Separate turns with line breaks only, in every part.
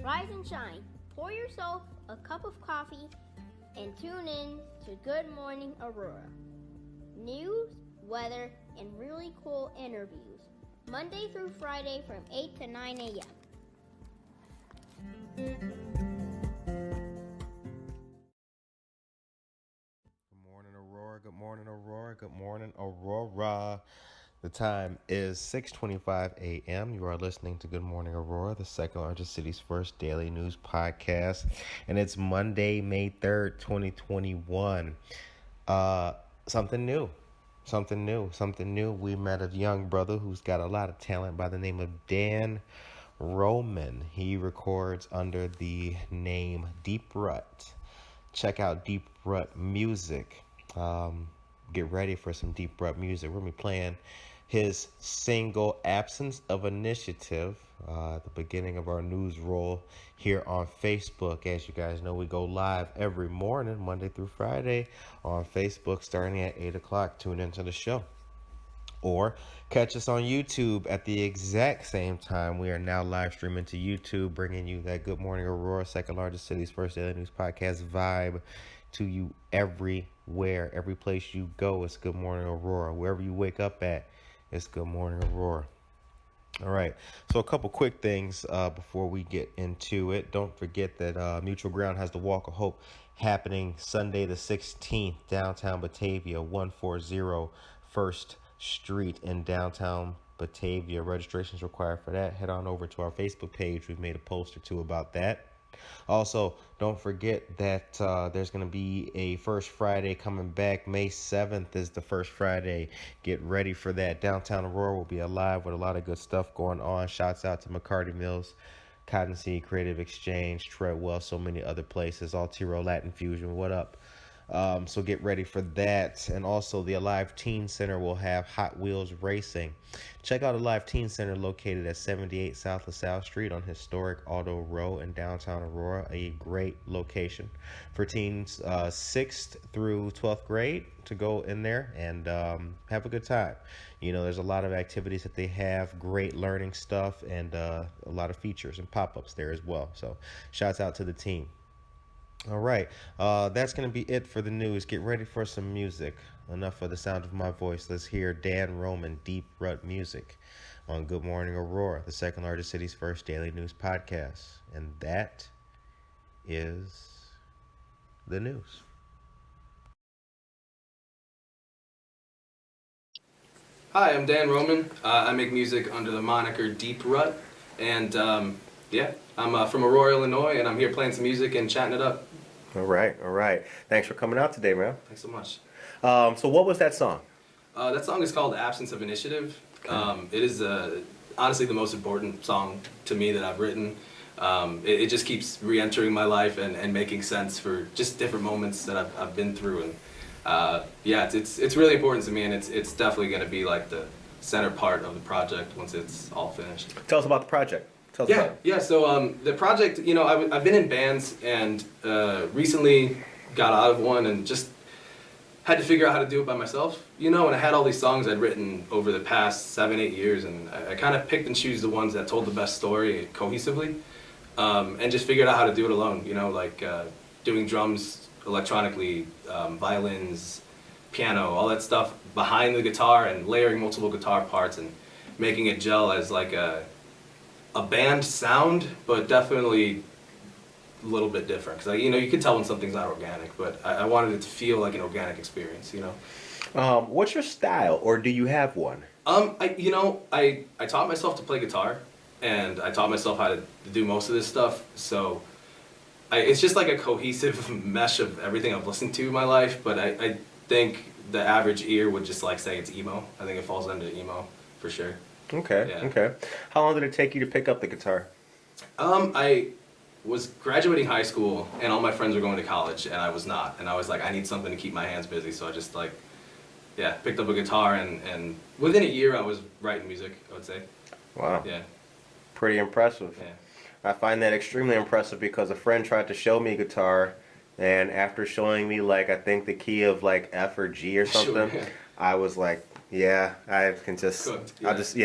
Rise and shine. Pour yourself a cup of coffee and tune in to Good Morning Aurora. News, weather, and really cool interviews. Monday through Friday from 8 to 9 a.m.
Good morning, Aurora. Good morning, Aurora. Good morning, Aurora. The time is 6:25 a.m. You are listening to Good Morning Aurora, the second largest city's first daily news podcast. And it's Monday, May 3rd, 2021. Something new. We met a young brother who's got a lot of talent by the name of Dan Roman. He records under the name Deeprut. Check out Deeprut music. Get ready for some Deeprut music. We're going to be playing his single Absence of Initiative at the beginning of our news roll here on Facebook. As you guys know, we go live every morning, Monday through Friday, on Facebook starting at 8 o'clock. Tune into the show. Or catch us on YouTube at the exact same time. We are now live streaming to YouTube, bringing you that Good Morning Aurora, second largest city's first daily news podcast vibe to you everywhere. Every place you go, it's Good Morning Aurora. Wherever you wake up at, it's Good Morning Aurora. All right, so a couple quick things before we get into it. Don't forget that Mutual Ground has the Walk of Hope happening Sunday the 16th, downtown Batavia, 140 First Street in downtown Batavia. Registrations required for that. Head on over to our Facebook page. We've made a post or two about that. Also, don't forget that there's going to be a First Friday coming back. May 7th is the First Friday. Get ready for that. Downtown Aurora will be alive with a lot of good stuff going on. Shouts out to McCarty Mills, Cottonseed Creative Exchange, Treadwell, so many other places. Altiro Latin Fusion, what up? So get ready for that. And also the Alive Teen Center will have Hot Wheels Racing. Check out Alive Teen Center located at 78 South LaSalle Street on historic Auto Row in downtown Aurora. A great location for teens 6th through 12th grade to go in there and have a good time. You know, there's a lot of activities that they have, great learning stuff, and a lot of features and pop-ups there as well. So shouts out to the team. All right, that's going to be it for the news. Get ready for some music. Enough of the sound of my voice. Let's hear Dan Roman, Deeprut music on Good Morning Aurora, the second largest city's first daily news podcast. And that is the news.
Hi, I'm Dan Roman. I make music under the moniker Deeprut. And I'm from Aurora, Illinois, and I'm here playing some music and chatting it up.
All right. Thanks for coming out today, man.
Thanks so much.
So what was that song?
That song is called Absence of Initiative. Okay. It is honestly the most important song to me that I've written. It just keeps re-entering my life and making sense for just different moments that I've been through. And it's really important to me, and it's definitely going to be like the center part of the project once it's all finished.
Tell us about the project.
So the project, you know, I've been in bands and recently got out of one and just had to figure out how to do it by myself, you know, and I had all these songs I'd written over the past 7-8 years, and I kind of picked and choose the ones that told the best story cohesively, and just figured out how to do it alone, you know, like doing drums electronically, violins, piano, all that stuff behind the guitar, and layering multiple guitar parts and making it gel as like a band sound, but definitely a little bit different. Because, you know, you can tell when something's not organic, but I wanted it to feel like an organic experience, you know.
What's your style, or do you have one?
I taught myself to play guitar, and I taught myself how to do most of this stuff, so it's just like a cohesive mesh of everything I've listened to in my life, but I think the average ear would just like say it's emo. I think it falls under emo, for sure.
Okay. How long did it take you to pick up the guitar?
I was graduating high school, and all my friends were going to college, and I was not. And I was like, I need something to keep my hands busy, so I just picked up a guitar, and within a year I was writing music, I would say.
Wow.
Yeah.
Pretty impressive.
Yeah.
I find that extremely impressive because a friend tried to show me guitar, and after showing me, like, I think the key of, like, F or G or something,
Sure, yeah.
I was like, Yeah, I can just.
Cooked,
I'll just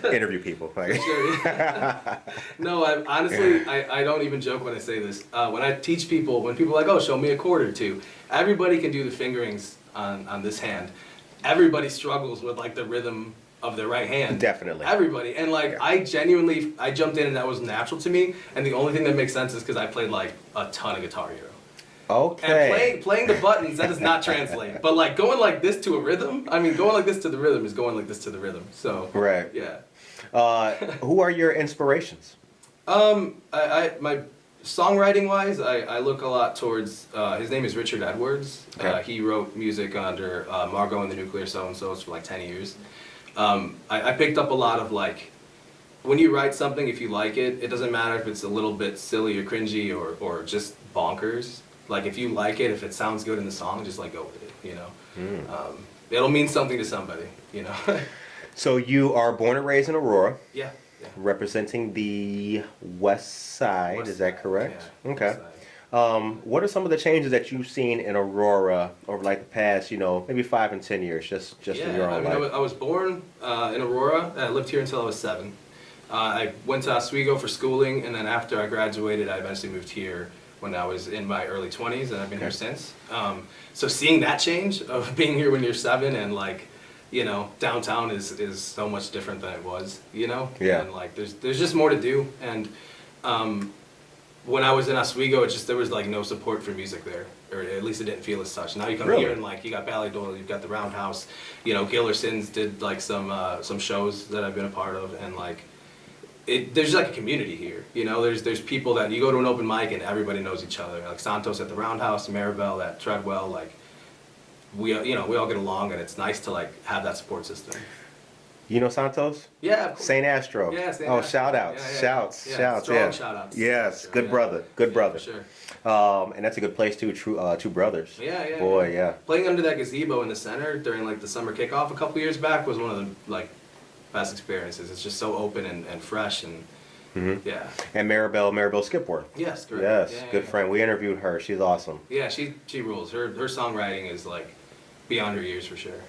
interview people. Like,
Sure. No, I don't even joke when I say this. When I teach people, when people are like, oh, show me a chord or two, everybody can do the fingerings on this hand. Everybody struggles with like the rhythm of their right hand.
Definitely.
Everybody. And like, I jumped in and that was natural to me. And the only thing that makes sense is because I played like a ton of Guitar Hero.
Okay.
And playing the buttons, that does not translate. But like going like this to a rhythm, I mean, going like this to the rhythm is going like this to the rhythm. So,
Right.
yeah.
Who are your inspirations?
My songwriting wise, I look a lot towards, his name is Richard Edwards.
Okay.
He wrote music under Margot and the Nuclear So-and-So's for like 10 years. I picked up a lot of like, when you write something, if you like it, it doesn't matter if it's a little bit silly or cringy or just bonkers. Like if you like it, if it sounds good in the song, just like go with it, you know. It'll mean something to somebody, you know.
So you are born and raised in Aurora,
Yeah.
representing the West Side.
West
Is that
Side,
correct?
yeah,
Okay.
West
What are some of the changes that you've seen in Aurora over like the past, maybe 5 and 10 years, just in your own life?
I was born in Aurora. I lived here until I was 7. I went to Oswego for schooling, and then after I graduated, I eventually moved here when I was in my early 20s, and I've been here since. So seeing that change of being here when you're 7 and like, downtown is so much different than it was,
Yeah.
And like there's just more to do. And when I was in Oswego, there was like no support for music there, or at least it didn't feel as such. Now you come here and like you got Ballet Doyle, you've got the Roundhouse, Gillerson's did like some shows that I've been a part of, and like there's like a community here. There's people that you go to an open mic and everybody knows each other. Like Santos at the Roundhouse, Maribel at Treadwell, like we all get along, and it's nice to like have that support system.
You know Santos?
Yeah, of course.
St. Astro.
Yeah, St.
Oh,
Astro.
shout outs.
Yeah,
Shouts.
yeah.
Shouts.
Strong
Yeah.
shout outs.
Yes.
Sure,
Good
yeah.
brother. Good brother.
For sure.
And that's a good place too. Two brothers.
Yeah.
Boy, yeah.
Playing under that gazebo in the center during like the summer kickoff a couple years back was one of the like best experiences. It's just so open and fresh and yeah.
And Maribel Skipworth.
Yes, correct.
Yes,
Yeah,
good
yeah.
friend. We interviewed her. She's awesome.
Yeah, she rules. Her songwriting is like beyond her years for sure.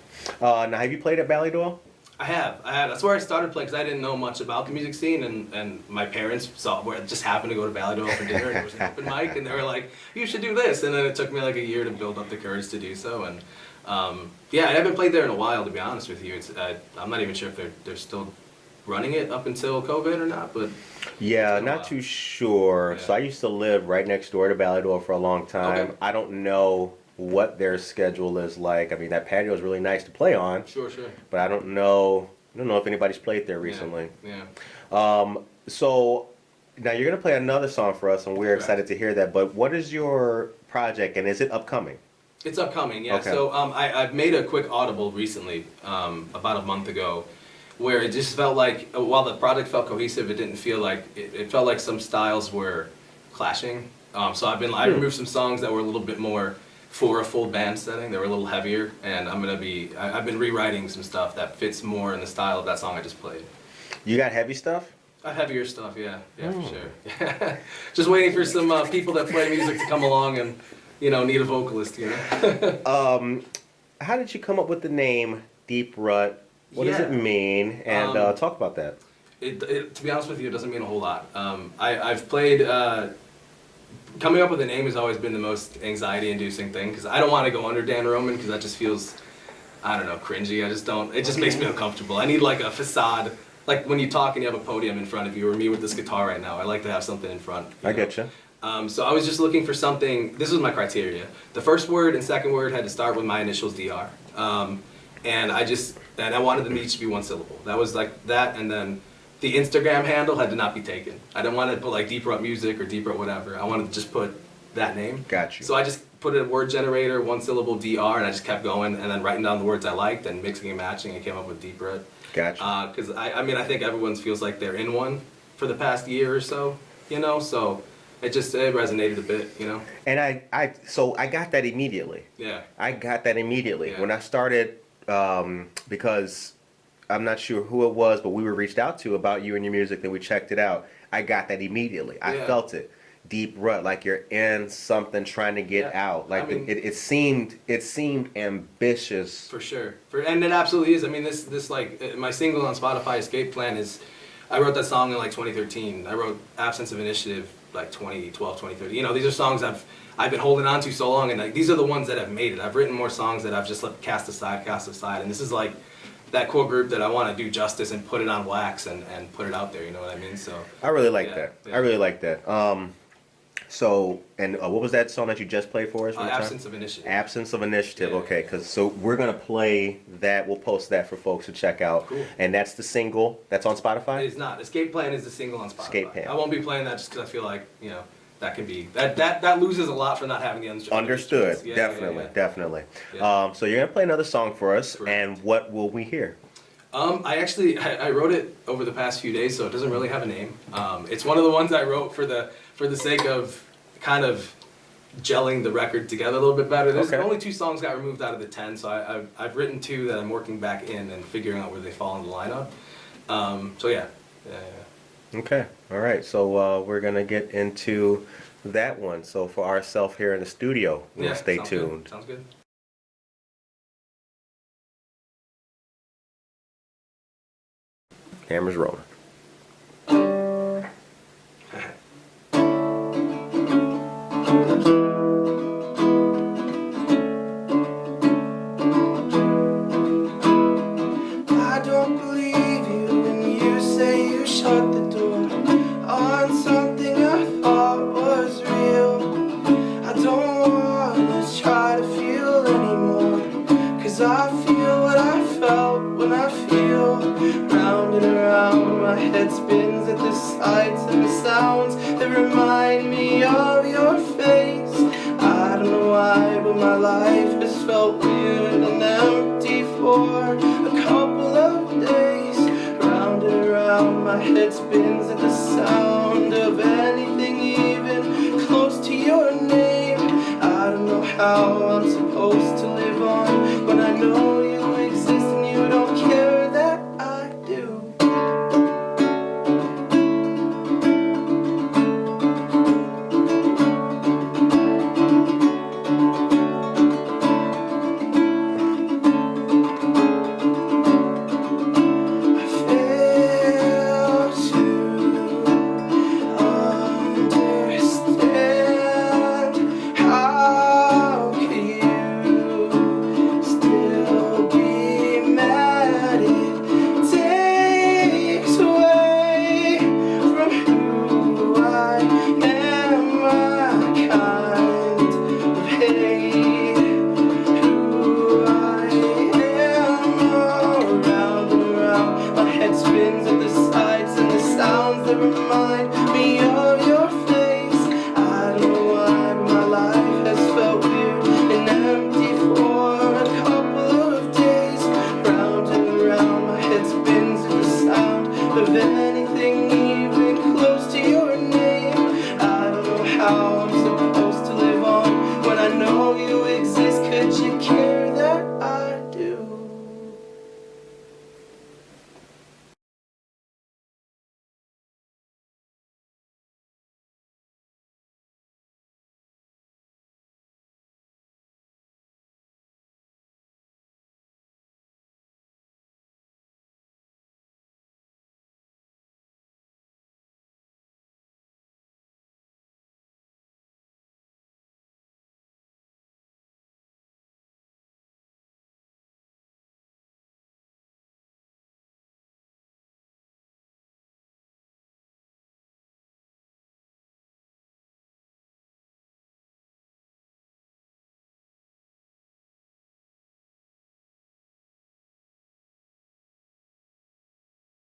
Now, have you played at Ballet Doyle?
I have. That's where I started playing because I didn't know much about the music scene, and my parents saw where it just happened to go to Ballet Doyle for dinner, and it was an open mic, and they were like, "You should do this," and then it took me like a year to build up the courage to do so, and yeah, I haven't played there in a while, to be honest with you. I'm not even sure if they're still running it up until COVID or not, but
Yeah, not too sure.
Yeah.
So I used to live right next door to Ballet Doyle for a long time.
Okay.
I don't know what their schedule is like. I mean, that patio is really nice to play on,
Sure.
but I don't know if anybody's played there recently.
Yeah.
So now you're gonna play another song for us, and we're
Correct.
excited to hear that. But what is your project, and is it upcoming?
It's upcoming, yeah.
Okay.
So I've made a quick audible recently, about a month ago, where it just felt like, while the project felt cohesive, it didn't feel like, it felt like some styles were clashing. So I removed some songs that were a little bit more for a full band setting. They were a little heavier, and I've been rewriting some stuff that fits more in the style of that song I just played.
You got heavy stuff?
Heavier stuff, yeah, for sure. Just waiting for some people that play music to come along and, need a vocalist,
How did you come up with the name Deeprut? What does it mean? And talk about that.
To be honest with you, it doesn't mean a whole lot. I've played. Coming up with a name has always been the most anxiety-inducing thing because I don't want to go under Dan Roman because that just feels, I don't know, cringy. I just don't. It just makes me uncomfortable. I need like a facade. Like when you talk and you have a podium in front of you, or me with this guitar right now. I like to have something in front.
I get you.
So I was just looking for something. This was my criteria. The first word and second word had to start with my initials, DR. And I wanted them each to be one syllable. That was like that, and then the Instagram handle had to not be taken. I didn't want to put like Deeprut Music or Deeprut whatever. I wanted to just put that name.
Got you.
So I just put a word generator, one syllable DR, and I just kept going and then writing down the words I liked and mixing and matching and came up with Deeprut.
Gotcha.
Because I think everyone feels like they're in one for the past year or so, so it resonated a bit,
And I got that immediately.
Yeah.
I got that immediately
Yeah.
when I started, because I'm not sure who it was, but we were reached out to about you and your music, and we checked it out. I got that immediately. I
Yeah.
felt it. deep rut, like you're in something trying to get out. Like
I mean,
it seemed ambitious.
For sure. And it absolutely is. I mean, this like my single on Spotify, Escape Plan, is I wrote that song in like 2013. I wrote Absence of Initiative like 2012, 2013. You know, these are songs I've been holding on to so long, and like these are the ones that have made it. I've written more songs that I've just let cast aside, and this is like that core group that I want to do justice and put it on wax and put it out there. You know what I mean? So
I really like
yeah,
that.
yeah.
I really like that. So, and what was that song that you just played for us?
Absence of Initiative.
Absence of Initiative.
Yeah,
Okay, so we're gonna play that. We'll post that for folks to check out.
Cool.
And that's the single that's on Spotify.
It is not. Escape Plan is the single on Spotify.
Escape Plan.
I won't be playing that just because I feel like, you know, that can be that loses a lot for not having the
Understood.
Yeah,
Definitely.
Yeah.
So you're gonna play another song for us,
Correct.
and what will we hear?
I wrote it over the past few days, so it doesn't really have a name. It's one of the ones I wrote for the sake of kind of gelling the record together a little bit better. There's only 2 songs got removed out of the 10, so I've written 2 that I'm working back in and figuring out where they fall in the lineup. So yeah.
Okay. All right. So we're gonna get into that one. So for ourselves here in the studio, we'll stay tuned.
Good. Sounds good.
Camera's rolling.
I don't believe you when you say you shut the door on something I thought was real. I don't wanna try to feel anymore, 'cause I feel what I felt when I feel. Round and around, my head spins at the sights and the sounds that remind me of your face. I don't know why, but my life has felt weird and empty for a couple of days. Round and around, my head spins at the sound of anything even close to your name. I don't know how I'm supposed to live on when I know you exist and you don't care that I do. Remind me of your face. I don't know why, but my life has felt weird and empty for a couple of days. Round and around, my head spins at the sound of